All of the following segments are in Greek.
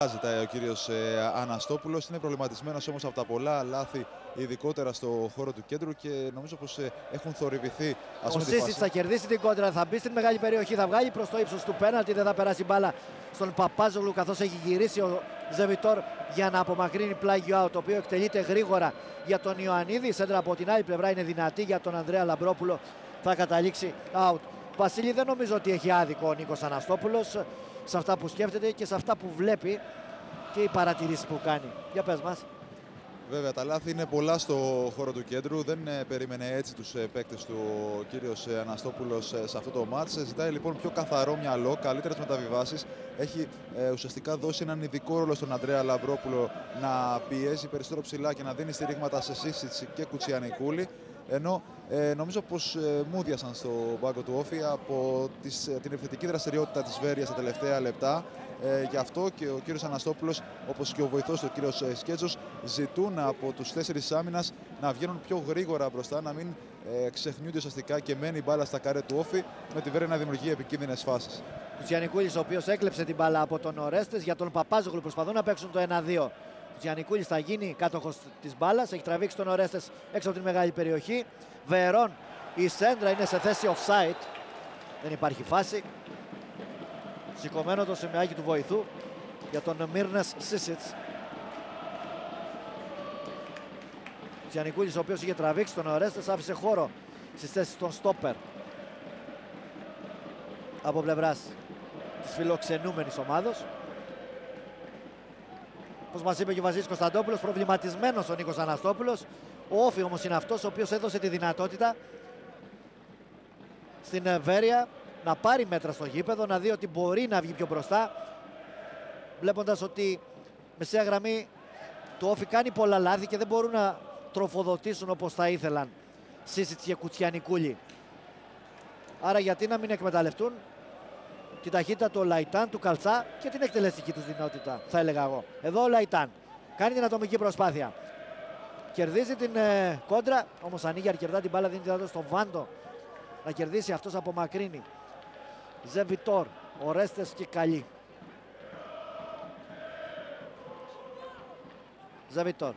Ζητάει ο κύριος Αναστόπουλος. Είναι προβληματισμένος όμως από τα πολλά λάθη, ειδικότερα στο χώρο του κέντρου, και νομίζω πως έχουν θορυβηθεί. Ο Σίσιτς θα κερδίσει την κόντρα, θα μπει στην μεγάλη περιοχή, θα βγάλει προς το ύψος του πέναλτι, δεν θα περάσει μπάλα στον Παπάζογλου, καθώς έχει γυρίσει ο Ζεβιτόρ για να απομακρύνει πλάγιο out, το οποίο εκτελείται γρήγορα για τον Ιωαννίδη. Η σέντρα από την άλλη πλευρά είναι δυνατή για τον Ανδρέα Λαμπρόπουλο, θα καταλήξει out. Βασίλη, δεν νομίζω ότι έχει άδικο ο Νίκος Αναστόπουλος σε αυτά που σκέφτεται και σε αυτά που βλέπει και οι παρατηρήσεις που κάνει. Για πες μας. Βέβαια, τα λάθη είναι πολλά στο χώρο του κέντρου. Δεν περίμενε έτσι τους παίκτες του ο κύριος Αναστόπουλος σε αυτό το μάτς. Ζητάει λοιπόν πιο καθαρό μυαλό, καλύτερες μεταβιβάσεις. Έχει ουσιαστικά δώσει έναν ειδικό ρόλο στον Ανδρέα Λαμπρόπουλο να πιέζει περισσότερο ψηλά και να δίνει στηρίγματα σε Σίσιτς και Κουτσιανικούλη. Ενώ νομίζω πως μούδιασαν στο πάγκο του Όφη από την επιθετική δραστηριότητα της Βέρειας τα τελευταία λεπτά. Γι' αυτό και ο κύριος Αναστόπουλος, όπως και ο βοηθός του, ο κύριος Σκέτζος, ζητούν από τους 4 άμυνας να βγαίνουν πιο γρήγορα μπροστά, να μην ξεχνιούνται ουσιαστικά και μένει η μπάλα στα καρέ του Όφη, με τη Βέρεια να δημιουργεί επικίνδυνες φάσεις. Κουτσιανικούλης, ο οποίος έκλεψε την μπάλα από τον Ορέστες, για τον Παπάζογλου προσπαθούν να παίξουν το 1-2. Κουτσιανικούλης θα γίνει κάτοχος της μπάλας, έχει τραβήξει τον Ορέστες έξω από την μεγάλη περιοχή. Βερόν, η σέντρα είναι σε θέση offside, δεν υπάρχει φάση. Σηκωμένο το σημαίακι του βοηθού για τον Μύρνες Σίσιτς. Κουτσιανικούλης, ο οποίος είχε τραβήξει τον Ορέστες, άφησε χώρο στις θέσεις των στόπερ από πλευράς της φιλοξενούμενης ομάδος. Όπως μας είπε και ο Βασίλης Κωνσταντόπουλος, προβληματισμένος ο Νίκος Αναστόπουλος. Ο Όφη όμως είναι αυτός ο οποίος έδωσε τη δυνατότητα στην Βέρεια να πάρει μέτρα στο γήπεδο, να δει ότι μπορεί να βγει πιο μπροστά, βλέποντας ότι μεσαία γραμμή το Όφη κάνει πολλά λάθη και δεν μπορούν να τροφοδοτήσουν όπως θα ήθελαν Σίσιτς και Κουτσιανικούλη. Άρα γιατί να μην εκμεταλλευτούν την ταχύτητα του Λαϊτάν, του Καλτσά και την εκτελεστική του δυνατότητα, θα έλεγα εγώ. Εδώ ο Λαϊτάν κάνει την ατομική προσπάθεια. Κερδίζει την κόντρα, όμως ανοίγει αρκετά την μπάλα, δίνει τη δυνατότητα στον Βάντο να κερδίσει, αυτός απομακρύνει. Ζεβιτόρ, Ορέστες και Καλή. Ζεβιτόρ.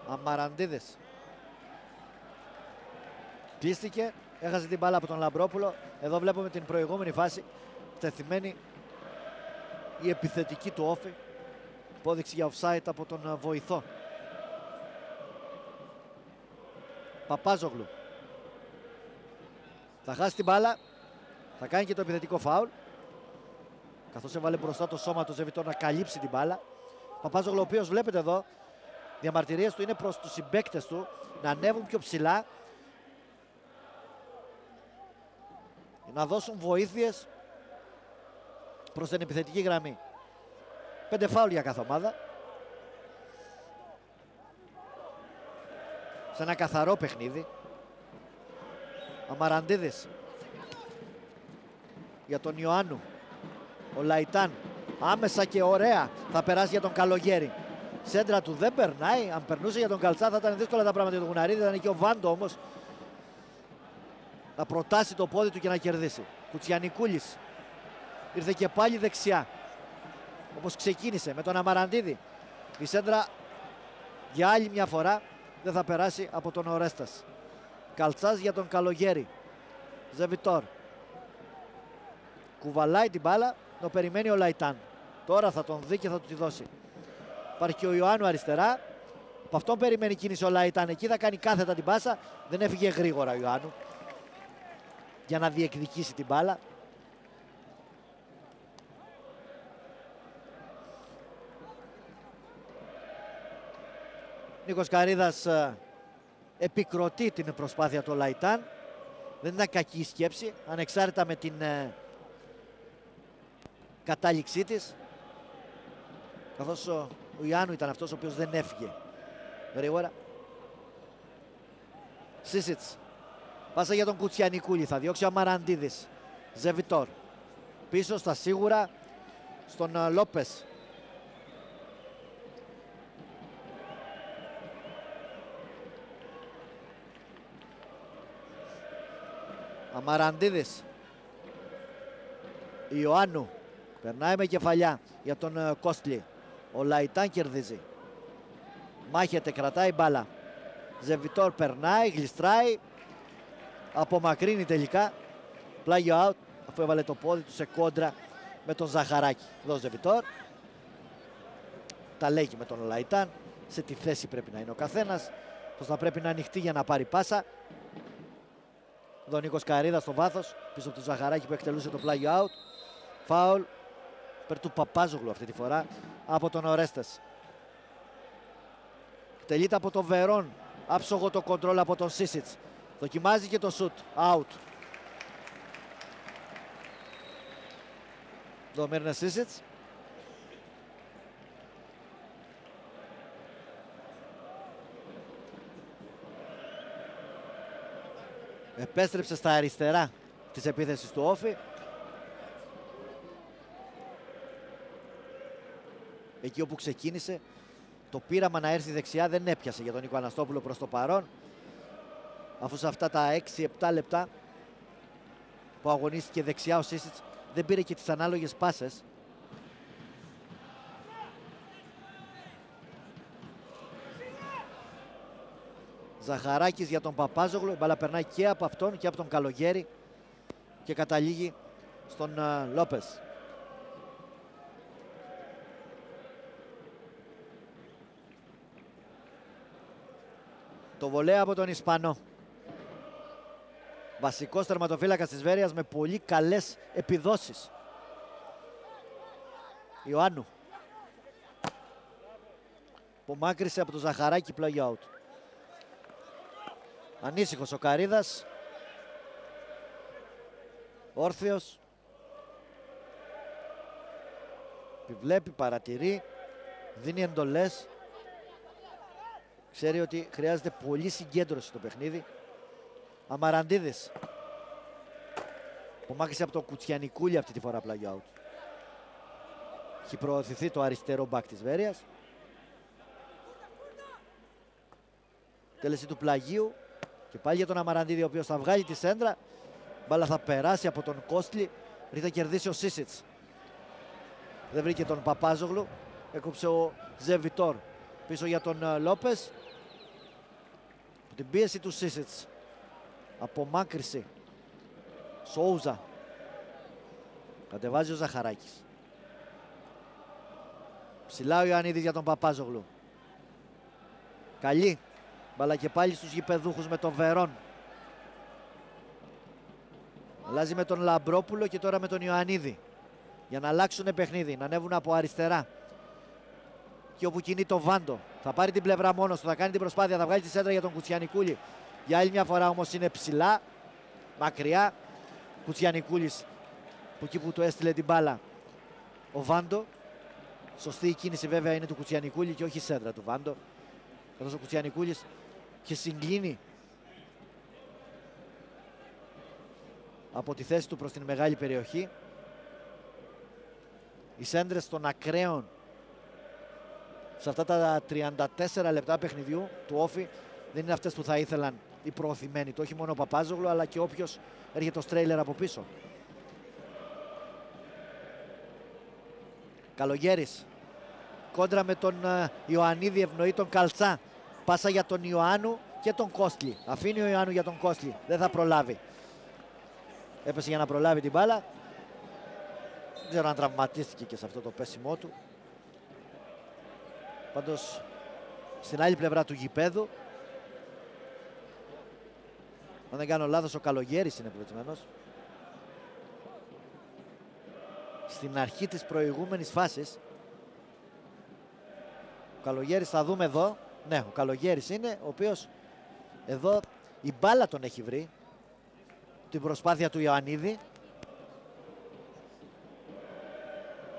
Αμαραντίδης. Κλείστηκε, έχασε την μπάλα από τον Λαμπρόπουλο. Εδώ βλέπουμε την προηγούμενη φάση, τεθειμένη η επιθετική του Όφη. Υπόδειξη για offside από τον βοηθό. Παπάζογλου. Θα χάσει την μπάλα, θα κάνει και το επιθετικό φάουλ, καθώς έβαλε μπροστά το σώμα του Ζεβιτόρ να καλύψει την μπάλα. Παπάζογλου, ο οποίος βλέπετε εδώ, διαμαρτυρίες του είναι προς τους συμπαίκτες του να ανέβουν πιο ψηλά, να δώσουν βοήθειες προς την επιθετική γραμμή. 5 φάουλ για κάθε ομάδα. Σε ένα καθαρό παιχνίδι. Αμαραντίδης για τον Ιωάννου. Ο Λαϊτάν άμεσα και ωραία θα περάσει για τον Καλογέρη. Σέντρα του δεν περνάει. Αν περνούσε για τον Καλτσά θα ήταν δύσκολα τα πράγματα για τον Γουναρίδη. Ήταν και ο Βάντο όμως να προτάσει το πόδι του και να κερδίσει. Κουτσιανικούλης ήρθε και πάλι δεξιά, όπως ξεκίνησε με τον Αμαραντίδη. Η σέντρα για άλλη μια φορά δεν θα περάσει από τον Ορέστας. Καλτσάς για τον Καλογέρη. Ζεβιτόρ. Κουβαλάει την μπάλα, το περιμένει ο Λαϊτάν. Τώρα θα τον δει και θα του τη δώσει. Υπάρχει και ο Ιωάννου αριστερά. Από αυτόν περιμένει κίνηση ο Λαϊτάν. Εκεί θα κάνει κάθετα την πάσα. Δεν έφυγε γρήγορα ο Ιωάννου για να διεκδικήσει την μπάλα. Νίκος Καρίδας επικροτεί την προσπάθεια του Λαϊτάν. Δεν ήταν κακή η σκέψη, ανεξάρτητα με την κατάληξή της, καθώς ο Ιωάννου ήταν αυτός ο οποίος δεν έφυγε γρήγορα. Σίσιτς. Πάσα για τον Κουτσιανικούλη, θα διώξει ο Αμαραντίδης. Ζεβιτόρ. Πίσω στα σίγουρα στον Λόπες. Αμαραντίδης. Ιωάννου. Περνάει με κεφαλιά για τον Κόστλι. Ο Λαϊτάν κερδίζει. Μάχεται, κρατάει μπάλα. Ζεβιτόρ περνάει, γλιστράει. Απομακρύνει τελικά. Πλάγιο out, αφού έβαλε το πόδι του σε κόντρα με τον Ζαχαράκη. Εδώ ο Ζεβιτόρ. Τα λέγει με τον Λαϊτάν. Σε τι θέση πρέπει να είναι ο καθένας. Πως θα πρέπει να ανοιχτεί για να πάρει πάσα. Εδώ ο Νίκος Καρίδας στο βάθος. Πίσω από τον Ζαχαράκη που εκτελούσε το πλάγιο out. Φάουλ. Περ του Παπάζογλου αυτή τη φορά από τον Ορέστες. Τελείται από τον Βερόν. Άψογο το κοντρόλ από τον Σίσιτς. Δοκιμάζει και το σουτ. Out. Εδώ Μύρνε Σίσιτς. Επέστρεψε στα αριστερά της επίθεσης του Όφη. Εκεί όπου ξεκίνησε, το πείραμα να έρθει δεξιά δεν έπιασε για τον Νίκο Αναστόπουλο προς το παρόν. Αφού σε αυτά τα 6-7 λεπτά που αγωνίστηκε δεξιά ο Σίσιτς δεν πήρε και τις ανάλογες πάσες. Ζαχαράκης για τον Παπάζογλου. Η μπάλα περνάει και από αυτόν και από τον Καλογέρη και καταλήγει στον Λόπες. Το βολέα από τον Ισπανό. Βασικός τερματοφύλακας της Βέρειας με πολύ καλές επιδόσεις. Ιωάννου. Που μάκρυσε από τον Ζαχαράκη πλάγιο out. Ανήσυχος ο Καρίδας. Όρθιος. Επιβλέπει, παρατηρεί. Δίνει εντολές. Ξέρει ότι χρειάζεται πολύ συγκέντρωση στο παιχνίδι. Αμαραντίδης. Που μάχησε από το Κουτσιανικούλη αυτή τη φορά πλάγιο out. Έχει προωθηθεί το αριστερό μπακ της Βέρειας. Τέλεση του πλαγίου. Και πάλι για τον Αμαραντίδη, ο οποίος θα βγάλει τη σέντρα. Μπάλα θα περάσει από τον Κόστλι. Θα κερδίσει ο Σίσιτς. Δεν βρήκε τον Παπάζογλου. Έκοψε ο Ζεβιτόρ. Πίσω για τον Λόπες. Την πίεση του Σίσιτς. Απομάκρυση. Σόουζα. Κατεβάζει ο Ζαχαράκης. Ψηλά ο Ιωαννίδης για τον Παπάζογλου. Καλή. Μπαλά και πάλι στους γηπεδούχους με τον Βερόν. Αλλάζει με τον Λαμπρόπουλο και τώρα με τον Ιωαννίδη. Για να αλλάξουν παιχνίδι, να ανέβουν από αριστερά. Και όπου κινεί το Βάντο. Θα πάρει την πλευρά μόνος του, θα κάνει την προσπάθεια, θα βγάλει τη σέντρα για τον Κουτσιανικούλη. Για άλλη μια φορά όμως είναι ψηλά, μακριά. Κουτσιανικούλης, που εκεί που του έστειλε την μπάλα ο Βάντο. Σωστή η κίνηση βέβαια είναι του Κουτσιανικούλη και όχι η σέντρα του Βάντο. Καθώς ο Κουτσιανικούλης και συγκλίνει από τη θέση του προς την μεγάλη περιοχή. Οι σέντρες των ακραίων σε αυτά τα 34 λεπτά παιχνιδιού του Όφη δεν είναι αυτές που θα ήθελαν οι προωθημένοι. Το όχι μόνο ο Παπάζογλου αλλά και όποιος έρχεται ο Στρέιλερ από πίσω. Καλογέρης κόντρα με τον Ιωαννίδη, ευνοεί τον Καλτσά. Πάσα για τον Ιωάννου και τον Κόστλι. Αφήνει ο Ιωάννου για τον Κόστλι. Δεν θα προλάβει. Έπεσε για να προλάβει την μπάλα. Δεν ξέρω αν τραυματίστηκε και σε αυτό το πέσιμό του. Πάντως στην άλλη πλευρά του γηπέδου, αν δεν κάνω λάθος, ο Καλογέρης είναι προηγουμένος. Στην αρχή της προηγούμενης φάσης. Ο Καλογέρης θα δούμε εδώ. Ναι, ο Καλογέρης είναι, ο οποίος εδώ η μπάλα τον έχει βρει. Την προσπάθεια του Ιωαννίδη.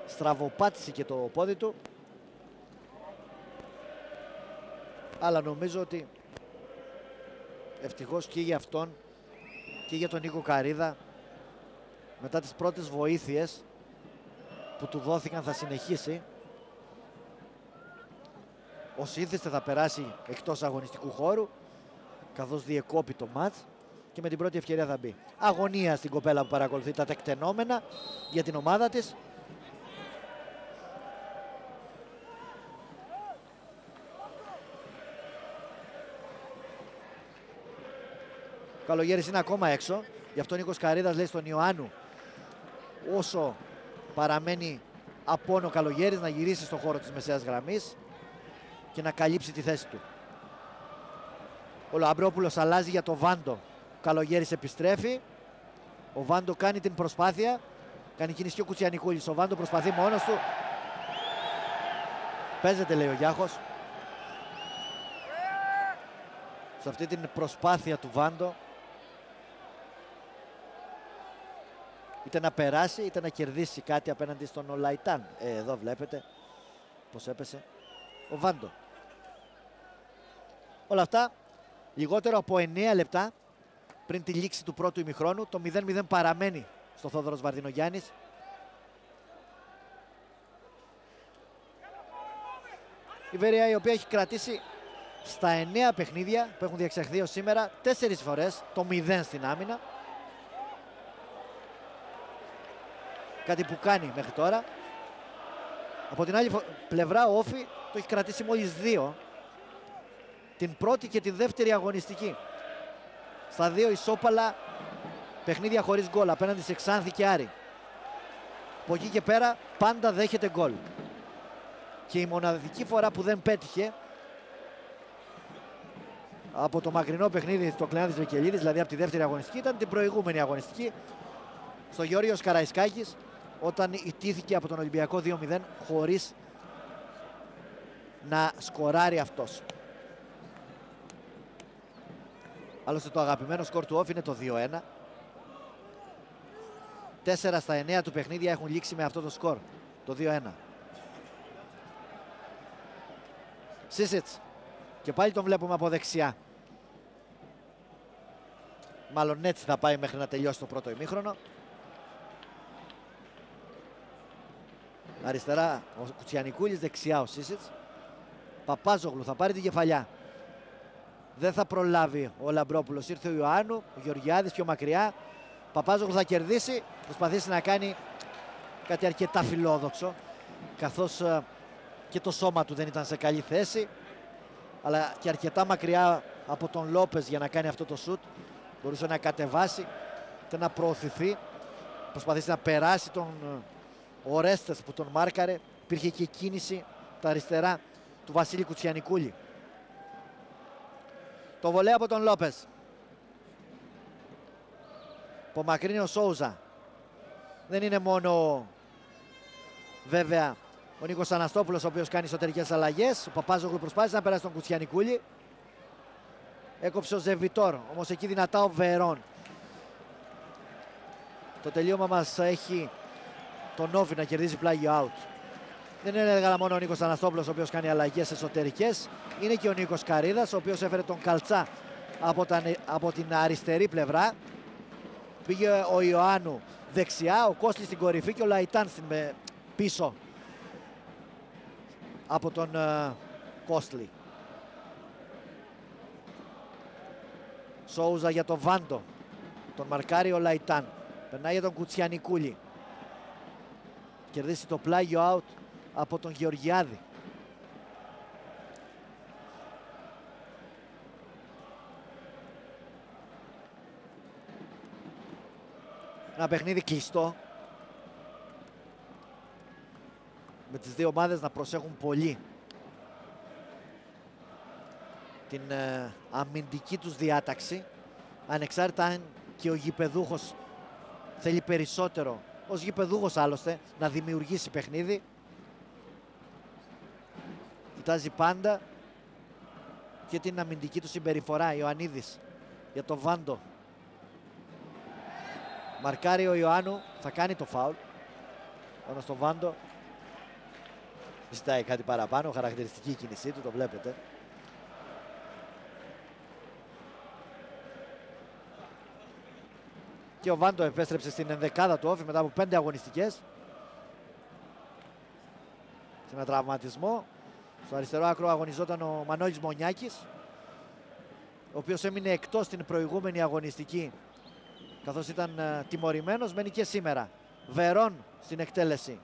Στραβοπάτησε και το πόδι του. Αλλά νομίζω ότι ευτυχώς και για αυτόν και για τον Νίκο Καρίδα, μετά τις πρώτες βοήθειες που του δόθηκαν, θα συνεχίσει. Ο Σύνθεσθε θα περάσει εκτός αγωνιστικού χώρου, καθώς διεκόπη το μάτς και με την πρώτη ευκαιρία θα μπει. Αγωνία στην κοπέλα που παρακολουθεί τα τεκτενόμενα για την ομάδα της. Ο Καλογέρης είναι ακόμα έξω. Γι' αυτό ο Νίκος Καρίδας λέει στον Ιωάννου, όσο παραμένει απόν ο Καλογέρης, να γυρίσει στον χώρο της μεσαίας γραμμής και να καλύψει τη θέση του. Ο Λαμπρόπουλος αλλάζει για το Βάντο. Ο Καλογέρης επιστρέφει. Ο Βάντο κάνει την προσπάθεια. Κάνει κίνηση και ο Κουτσιανικούλης. Ο Βάντο προσπαθεί μόνος του. Παίζεται, λέει ο Γιάχος. Σε αυτή την προσπάθεια του Βάντο, είτε να περάσει είτε να κερδίσει κάτι απέναντι στον Ολαϊτάν. Εδώ βλέπετε πως έπεσε ο Βάντο. Όλα αυτά λιγότερο από 9 λεπτά πριν τη λήξη του πρώτου ημιχρόνου. Το 0-0 παραμένει στο Θόδωρος Βαρδινογιάννης. Η Βερία, η οποία έχει κρατήσει στα 9 παιχνίδια που έχουν διεξαχθεί ως σήμερα 4 φορές το 0 στην άμυνα. Κάτι που κάνει μέχρι τώρα. Από την άλλη πλευρά ο Όφι το έχει κρατήσει μόλις 2. Την πρώτη και τη δεύτερη αγωνιστική. Στα 2 ισόπαλα παιχνίδια χωρίς γκολ απέναντι σε Ξάνθη και Άρη. Από εκεί και πέρα πάντα δέχεται γκολ. Και η μοναδική φορά που δεν πέτυχε από το μακρινό παιχνίδι στο Κλεάνθης Βικελίδης, δηλαδή από τη δεύτερη αγωνιστική, ήταν την προηγούμενη αγωνιστική στο Γεώργιος Καραϊσκάκης, όταν ιτήθηκε από τον Ολυμπιακό 2-0 χωρίς να σκοράρει αυτός. Άλλωστε το αγαπημένο σκορ του Όφη είναι το 2-1. 4 στα 9 του παιχνίδια έχουν λήξει με αυτό το σκορ, το 2-1. Σίσιτς. Και πάλι τον βλέπουμε από δεξιά. Μάλλον έτσι θα πάει μέχρι να τελειώσει το πρώτο ημίχρονο. Αριστερά ο Κουτσιανικούλης, δεξιά ο Σίσιτς. Παπάζογλου θα πάρει την κεφαλιά. Δεν θα προλάβει ο Λαμπρόπουλος. Ήρθε ο Ιωάννου, ο Γεωργιάδης πιο μακριά. Παπάζογλου θα κερδίσει. Προσπαθήσει να κάνει κάτι αρκετά φιλόδοξο, καθώς και το σώμα του δεν ήταν σε καλή θέση, αλλά και αρκετά μακριά από τον Λόπες για να κάνει αυτό το σουτ. Μπορούσε να κατεβάσει και να προωθηθεί. Προσπαθήσει να περάσει τον Ορέστες που τον μάρκαρε. Υπήρχε και κίνηση τα αριστερά του Βασίλη Κουτσιανικούλη. Το βολέ από τον Λόπες. Απομακρύνει ο Σόουζα. Δεν είναι μόνο βέβαια ο Νίκος Αναστόπουλος ο οποίος κάνει εσωτερικές αλλαγές. Ο Παπάζογλου προσπάθησε να περάσει τον Κουτσιανικούλη. Έκοψε ο Ζεβιτόρ, όμως εκεί δυνατά ο Βερόν. Το τελείωμα μας έχει τον Όφη να κερδίζει πλάγιο out. Δεν είναι μόνο ο Νίκος Αναστόπουλος ο οποίος κάνει αλλαγές εσωτερικές. Είναι και ο Νίκος Καρίδας ο οποίος έφερε τον Καλτσά από την αριστερή πλευρά. Πήγε ο Ιωάννου δεξιά, ο Κώστης στην κορυφή και ο Λαϊτάν πίσω από τον Κώστλι. Σόουζα για τον Βάντο. Τον μαρκάρει ο Λαϊτάν. Περνάει για τον Κουτσιανικούλη. Κερδίσει το πλάγιο out από τον Γεωργιάδη. Ένα παιχνίδι κλειστό. Με τις δύο ομάδες να προσέχουν πολύ την αμυντική τους διάταξη. Ανεξάρτητα αν και ο γηπεδούχος θέλει περισσότερο, ως γηπεδούχος άλλωστε, να δημιουργήσει παιχνίδι. Κοιτάζει πάντα και την αμυντική του συμπεριφορά. Ιωαννίδης για τον Βάντο. Μαρκάρει ο Ιωάννου, θα κάνει το φάουλ πάνω στο Βάντο. Ζητάει κάτι παραπάνω, χαρακτηριστική η κίνησή του, το βλέπετε. Και ο Βάντο επέστρεψε στην ενδεκάδα του Όφη μετά από 5 αγωνιστικές. Σε ένα τραυματισμό. Στο αριστερό άκρο αγωνιζόταν ο Μανώλης Μονιάκης, ο οποίος έμεινε εκτός την προηγούμενη αγωνιστική καθώς ήταν τιμωρημένος. Μένει και σήμερα. Βερόν στην εκτέλεση.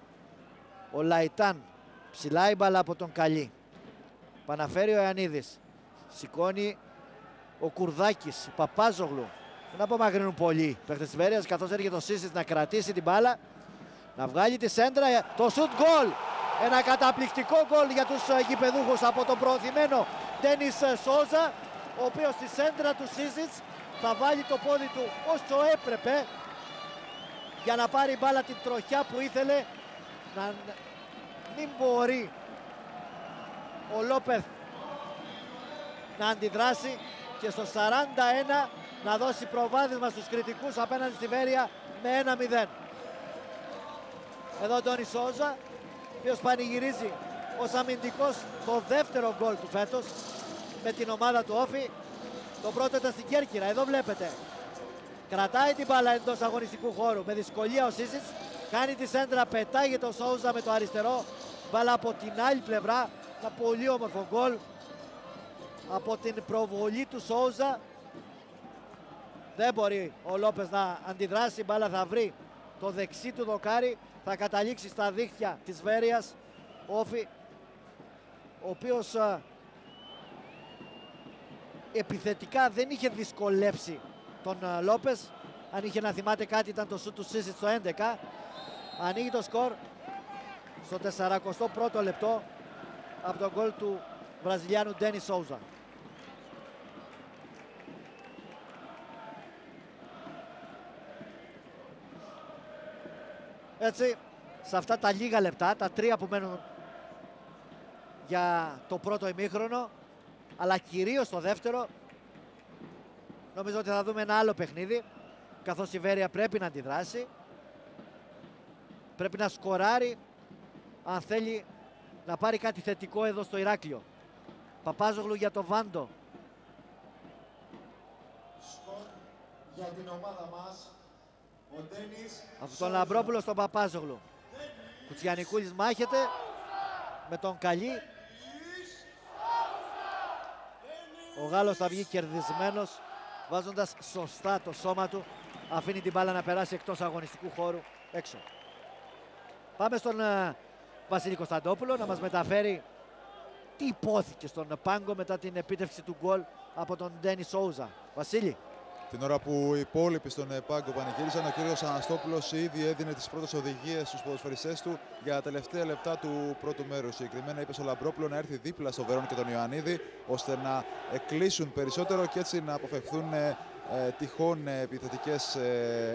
Ο Λαϊτάν. Ψηλά η μπάλα από τον Καλή. Παναφέρει ο Ιωαννίδης. Σηκώνει ο Κουρδάκης. Παπάζογλου. Δεν απομακρύνουν πολύ παίκτες της Βέρειας, καθώς έρχεται ο Σίσιτς να κρατήσει την μπάλα, να βγάλει τη σέντρα, το σουτ γκολ. Ένα καταπληκτικό γκολ για τους γηπεδούχους από τον προωθημένο Ντένις Σόουζα, ο οποίος στη σέντρα του Σίσιτς θα βάλει το πόδι του όσο έπρεπε για να πάρει μπάλα την τροχιά που ήθελε, να μην μπορεί ο Λόπεθ να αντιδράσει και στο 41 να δώσει προβάδισμα στους κριτικούς απέναντι στη Βέρεια με 1-0. Εδώ ο Ντόνι Σόουζα, ο οποίος πανηγυρίζει ως αμυντικός το δεύτερο γκολ του φέτος με την ομάδα του Όφη. Το πρώτο ήταν στην Κέρκυρα, εδώ βλέπετε. Κρατάει την μπάλα εντός αγωνιστικού χώρου με δυσκολία ο Σίσιτς, κάνει τη σέντρα, πετάγεται ο Σόουζα με το αριστερό, μπάλα από την άλλη πλευρά, ένα πολύ όμορφο γκολ από την προβολή του Σόουζα. Δεν μπορεί ο Λόπες να αντιδράσει, η μπάλα θα βρει το δεξί του δοκάρι, θα καταλήξει στα δίχτυα της Βέρειας Όφη, ο οποίος επιθετικά δεν είχε δυσκολέψει τον Λόπες. Αν είχε να θυμάται κάτι ήταν το σούτ του Σίσιτς στο 11. Ανοίγει το σκορ στο 41ο λεπτό από τον γκολ του Βραζιλιάνου Ντένι Σόουζα. Έτσι, σε αυτά τα λίγα λεπτά, τα 3 που μένουν για το πρώτο ημίχρονο, αλλά κυρίως το δεύτερο, νομίζω ότι θα δούμε ένα άλλο παιχνίδι, καθώς η Βέρεια πρέπει να αντιδράσει, πρέπει να σκοράρει αν θέλει να πάρει κάτι θετικό εδώ στο Ηράκλειο. Παπάζογλου για το Βάντο. Σκορ για την ομάδα μας, ο Ντένις Από τον Λαμπρόπουλο στον Παπάζογλου. Κουτσιανικούλης μάχεται με τον Καλή. Ο Γάλλος θα βγει κερδισμένος, βάζοντας σωστά το σώμα του. Αφήνει την μπάλα να περάσει εκτός αγωνιστικού χώρου, έξω. Πάμε στον Βασίλη Κωνσταντόπουλο να μας μεταφέρει τι υπόθηκε στον πάγκο μετά την επίτευξη του γκολ από τον Ντένι Σόουζα. Βασίλη. Την ώρα που οι υπόλοιποι στον πάγκο πανηγύρισαν, ο κύριος Αναστόπουλος ήδη έδινε τις πρώτες οδηγίες στους ποδοσφαιριστές του για τα τελευταία λεπτά του πρώτου μέρους. Συγκεκριμένα είπε στο Λαμπρόπουλο να έρθει δίπλα στο Βερόν και τον Ιωαννίδη, ώστε να εκκλείσουν περισσότερο και έτσι να αποφευχθούν τυχόν επιθετικές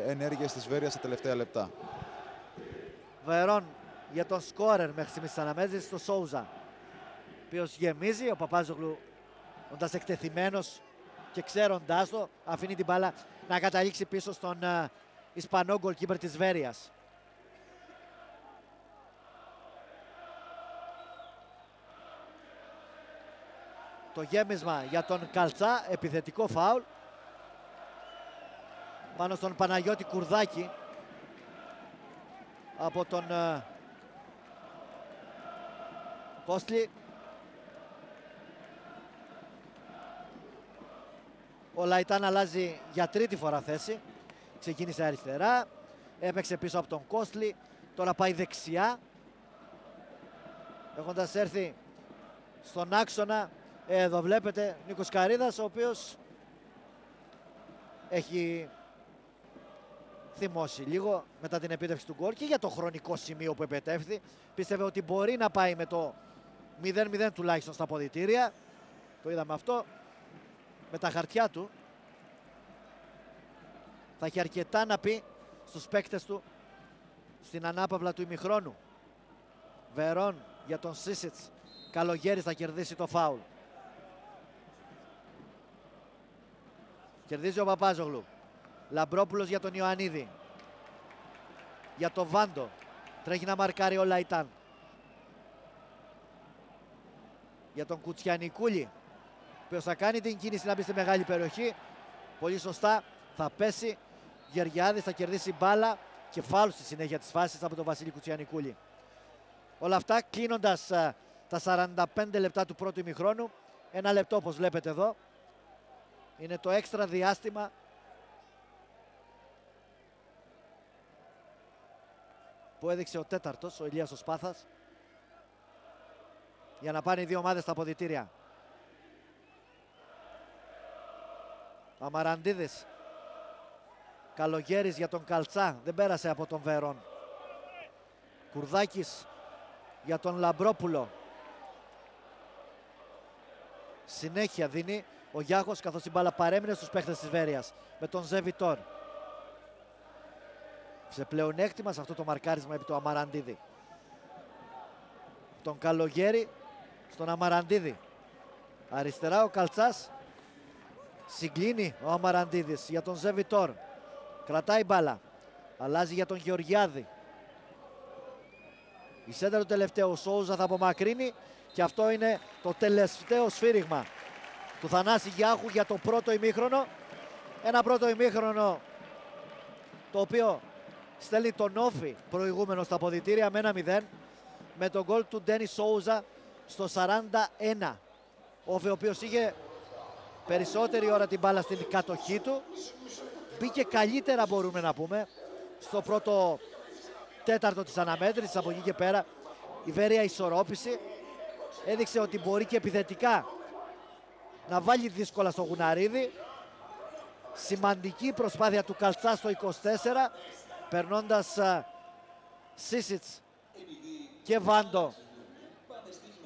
ενέργειες της Βέρειας στα τελευταία λεπτά. Βερόν για τον σκόρερ μέχρι στιγμής της αναμέτρησης στο Σόουζα, ο οποίος γεμίζει, ο Παπάζογλου όντας εκτεθειμένος και ξέροντάς το, αφήνει την μπάλα να καταλήξει πίσω στον Ισπανό γκολκίπερ της Βέρειας. Το γέμισμα για τον Καλτσά, επιθετικό φάουλ πάνω στον Παναγιώτη Κουρδάκη από τον Κόστλι. Ο Λαϊτάν αλλάζει για τρίτη φορά θέση. Ξεκίνησε αριστερά, έπαιξε πίσω από τον Κόστλι, τώρα πάει δεξιά, έχοντας έρθει στον άξονα. Εδώ βλέπετε Νίκος Καρίδας, ο οποίος έχει θυμώσει λίγο μετά την επίτευξη του γκολ και για το χρονικό σημείο που επετεύχθη. Πίστευε ότι μπορεί να πάει με το 0-0 τουλάχιστον στα αποδυτήρια. Το είδαμε αυτό με τα χαρτιά του. Θα έχει αρκετά να πει στους παίκτες του στην ανάπαυλα του ημιχρόνου. Βερόν για τον Σίσιτς. Καλογέρης θα κερδίσει το φάουλ. Κερδίζει ο Παπάζογλου. Λαμπρόπουλος για τον Ιωαννίδη. Για το Βάντο. Τρέχει να μαρκάρει ο Λαϊτάν. Για τον Κουτσιανικούλη, ο οποίος θα κάνει την κίνηση να μπει στη μεγάλη περιοχή. Πολύ σωστά. Θα πέσει. Γεωργιάδης θα κερδίσει μπάλα και φάουλ στη συνέχεια της φάσης από τον Βασίλη Κουτσιανικούλη. Όλα αυτά κλείνοντας τα 45 λεπτά του πρώτου ημιχρόνου. Ένα λεπτό όπως βλέπετε εδώ. Είναι το έξτρα διάστημα που έδειξε ο τέταρτος, ο Ηλίας ο Σπάθας, για να πάνε οι δύο ομάδες στα αποδυτήρια. Αμαραντίδης Καλογέρης για τον Καλτσά, δεν πέρασε από τον Βερόν. Κουρδάκης για τον Λαμπρόπουλο. Συνέχεια δίνει ο Γιάχος, καθώς η μπάλα παρέμεινε στους παίχτες της Βέρειας με τον Ζεβιτόρ. Σε πλεονέκτημα σε αυτό το μαρκάρισμα επί του Αμαραντίδη. Τον Καλογέρη στον Αμαραντίδη. Αριστερά ο Καλτσάς. Συγκλίνει ο Αμαραντίδης για τον Ζεβιτόρ. Κρατάει μπάλα. Αλλάζει για τον Γεωργιάδη. Η σέντρα του τελευταίου, ο Σόουζα θα απομακρύνει και αυτό είναι το τελευταίο σφύριγμα του Θανάση Γιάχου για το πρώτο ημίχρονο. Ένα πρώτο ημίχρονο το οποίο στέλνει τον Όφη προηγούμενο στα αποδυτήρια με 1-0 με τον γκολ του Ντένι Σόουζα στο 41. Όφη ο οποίος είχε περισσότερη ώρα την μπάλα στην κατοχή του. Μπήκε καλύτερα, μπορούμε να πούμε, στο πρώτο τέταρτο της αναμέτρησης. Από εκεί και πέρα η Βέρεια ισορρόπησε. Έδειξε ότι μπορεί και επιθετικά να βάλει δύσκολα στο Γουναρίδη. Σημαντική προσπάθεια του Καλτσά στο 24, περνώντας Σίσιτς και Βάντο.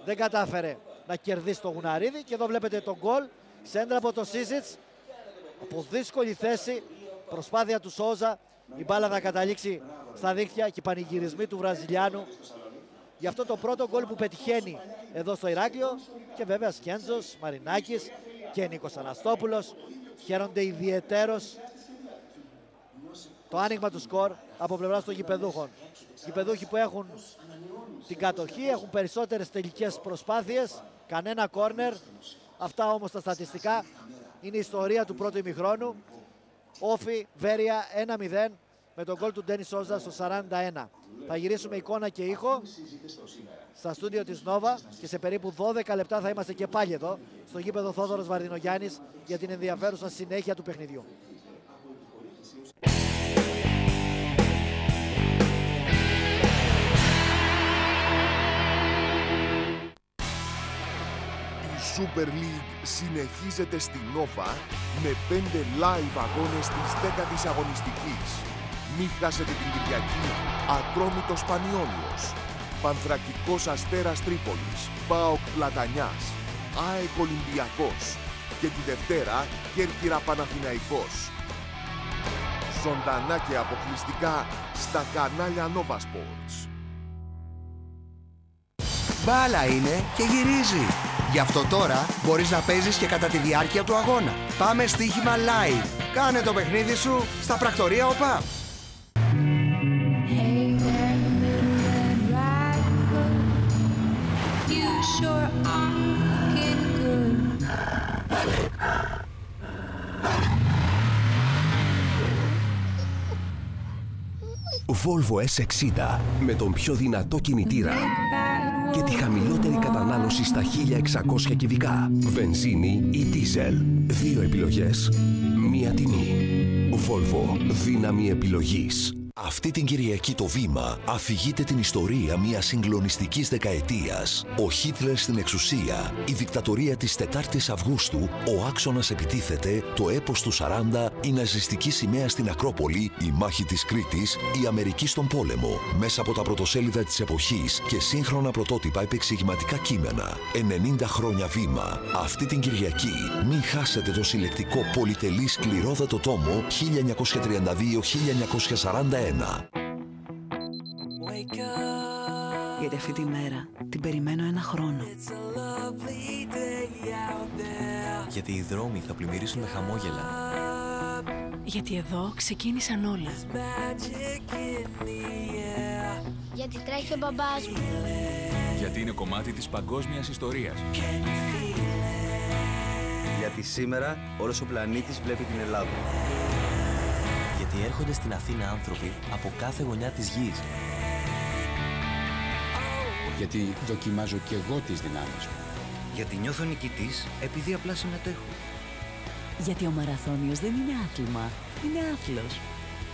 Δεν κατάφερε να κερδίσει το Γουναρίδη και εδώ βλέπετε τον γκολ. Σέντρα από το Σίσιτς, από δύσκολη θέση, προσπάθεια του Σόουζα. Η μπάλα θα καταλήξει στα δίχτυα και οι πανηγυρισμοί του Βραζιλιάνου για αυτό το πρώτο γκολ που πετυχαίνει εδώ στο Ηράκλειο. Και βέβαια Σκέντζος, Μαρινάκης και Νίκος Αναστόπουλος χαίρονται ιδιαιτέρως το άνοιγμα του σκορ από πλευράς των γηπεδούχων. Γηπεδούχοι που έχουν την κατοχή, έχουν περισσότερες τελικές προσπάθειες, κανένα κόρνερ. Αυτά όμως τα στατιστικά είναι η ιστορία του πρώτου ημιχρόνου. Όφη Βέρεια 1-0 με τον γκολ του Ντένι Σόουζα στο 41. Θα γυρίσουμε εικόνα και ήχο στα στούντιο της Νόβα και σε περίπου 12 λεπτά θα είμαστε και πάλι εδώ στο γήπεδο Θόδωρος Βαρδινογιάννης για την ενδιαφέρουσα συνέχεια του παιχνιδιού. Η Super League συνεχίζεται στη Νόβα με 5 live αγώνες της 10ης αγωνιστικής. Μη χάσετε την Κυριακή Ατρόμητος Πανιόνιος, Πανθρακικός Αστέρας Τρίπολης, ΠΑΟΚ Πλατανιάς, ΑΕΚ Ολυμπιακός και τη Δευτέρα Κέρκυρα Παναθηναϊκός. Ζωντανά και αποκλειστικά στα κανάλια Nova Sports. Μπάλα είναι και γυρίζει. Γι' αυτό τώρα μπορείς να παίζεις και κατά τη διάρκεια του αγώνα. Πάμε στοίχημα live. Κάνε το παιχνίδι σου στα πρακτορία ΟΠΑ. Volvo S60 με τον πιο δυνατό κινητήρα και τη χαμηλότερη κατανάλωση στα 1600 κυβικά. Βενζίνη ή δίζελ. 2 επιλογές, μία τιμή. Volvo, δύναμη επιλογής. Αυτή την Κυριακή το Βήμα αφηγείται την ιστορία μιας συγκλονιστικής δεκαετίας. Ο Χίτλερ στην εξουσία, η δικτατορία της 4ης Αυγούστου, ο άξονας επιτίθεται, το έπος του 40, η ναζιστική σημαία στην Ακρόπολη, η μάχη της Κρήτης, η Αμερική στον πόλεμο. Μέσα από τα πρωτοσέλιδα της εποχής και σύγχρονα πρωτότυπα επεξηγηματικά κείμενα. 90 χρόνια Βήμα. Αυτή την Κυριακή μην χάσετε το συλλεκτικό πολυτελή σκληρόδατο τόμο 1932-1941. Γιατί αυτή τη μέρα την περιμένω 1 χρόνο. Γιατί οι δρόμοι θα πλημμυρίσουν με χαμόγελα. Γιατί εδώ ξεκίνησαν όλα. Γιατί τρέχει ο μπαμπάς μου. Γιατί είναι κομμάτι της παγκόσμιας ιστορίας. Γιατί σήμερα όλος ο πλανήτης βλέπει την Ελλάδα. Γιατί έρχονται στην Αθήνα άνθρωποι από κάθε γωνιά της γης. Γιατί δοκιμάζω κι εγώ τις δυνάμεις μου. Γιατί νιώθω νικητής επειδή απλά συμμετέχω. Γιατί ο μαραθώνιος δεν είναι άθλημα, είναι άθλος.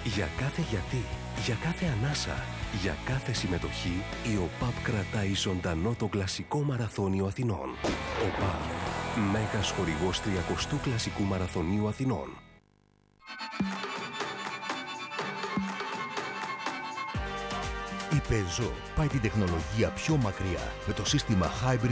Για κάθε γιατί, για κάθε ανάσα, για κάθε συμμετοχή, η ΟΠΑΠ κρατάει ζωντανό το κλασικό μαραθώνιο Αθηνών. ΟΠΑΠ, μέγας χορηγός 30ου κλασικού μαραθωνίου Αθηνών. Peugeot πάει την τεχνολογία πιο μακριά με το σύστημα Hybrid 4,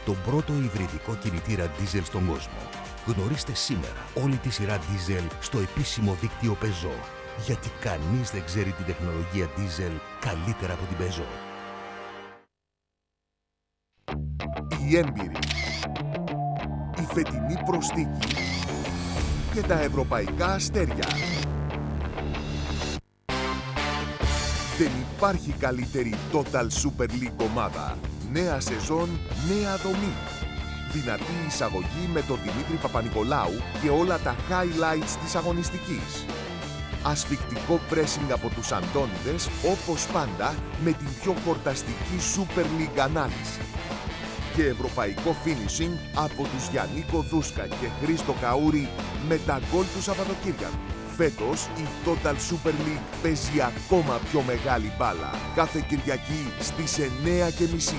τον πρώτο υβριδικό κινητήρα diesel στον κόσμο. Γνωρίστε σήμερα όλη τη σειρά diesel στο επίσημο δίκτυο Peugeot, γιατί κανείς δεν ξέρει την τεχνολογία diesel καλύτερα από την Peugeot. Οι έμπειροι, η φετινή προσθήκη και τα ευρωπαϊκά αστέρια. Δεν υπάρχει καλύτερη Total Super League ομάδα. Νέα σεζόν, νέα δομή. Δυνατή εισαγωγή με τον Δημήτρη Παπανικολάου και όλα τα highlights της αγωνιστικής. Ασφικτικό pressing από τους Αντώνιδες, όπως πάντα, με την πιο χορταστική Super League ανάλυση. Και ευρωπαϊκό finishing από τους Γιαννίκο Δούσκα και Χρήστο Καούρη με τα γκολ του Σαββατοκύριακου. Φέτος η Total Super League παίζει ακόμα πιο μεγάλη μπάλα. Κάθε Κυριακή στις 9:30.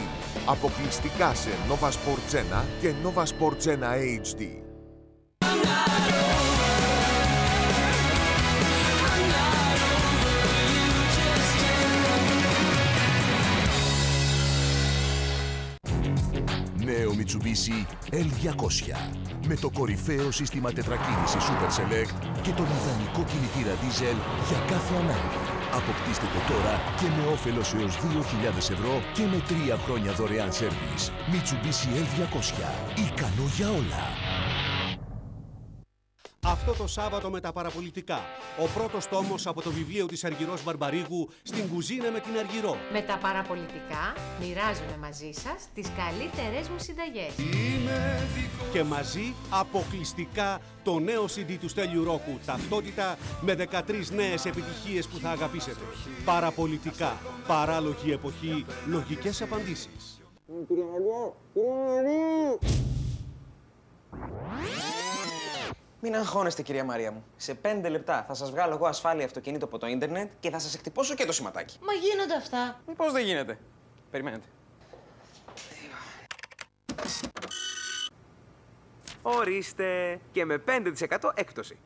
Αποκλειστικά σε Nova Sports 1 και Nova Sports 1 HD. Νέο Mitsubishi L200 με το κορυφαίο σύστημα τετρακίνηση Super Select και τον ιδανικό κινητήρα diesel για κάθε ανάγκη. Αποκτήστε το τώρα και με όφελος έως 2.000 ευρώ και με 3 χρόνια δωρεάν σέρβις. Mitsubishi L200. Ικανό για όλα. Αυτό το Σάββατο με τα παραπολιτικά. Ο πρώτος τόμος από το βιβλίο της Αργυρός Μπαρμπαρίγου «Στην κουζίνα με την Αργυρό». Με τα παραπολιτικά μοιράζομαι μαζί σας τις καλύτερες μου συνταγές. Και μαζί αποκλειστικά το νέο CD του Στέλιου Ρόκου. Ταυτότητα με 13 νέες επιτυχίες που θα αγαπήσετε. Παραπολιτικά. Παράλογη εποχή. Λογικές απαντήσεις. Μην αγχώνεστε, κυρία Μαρία μου. Σε 5 λεπτά θα σας βγάλω εγώ ασφάλεια αυτοκίνητο από το ίντερνετ και θα σας εκτυπώσω και το σηματάκι. Μα γίνονται αυτά. Πώς δεν γίνεται. Περιμένετε. Ορίστε. Και με 5% έκπτωση.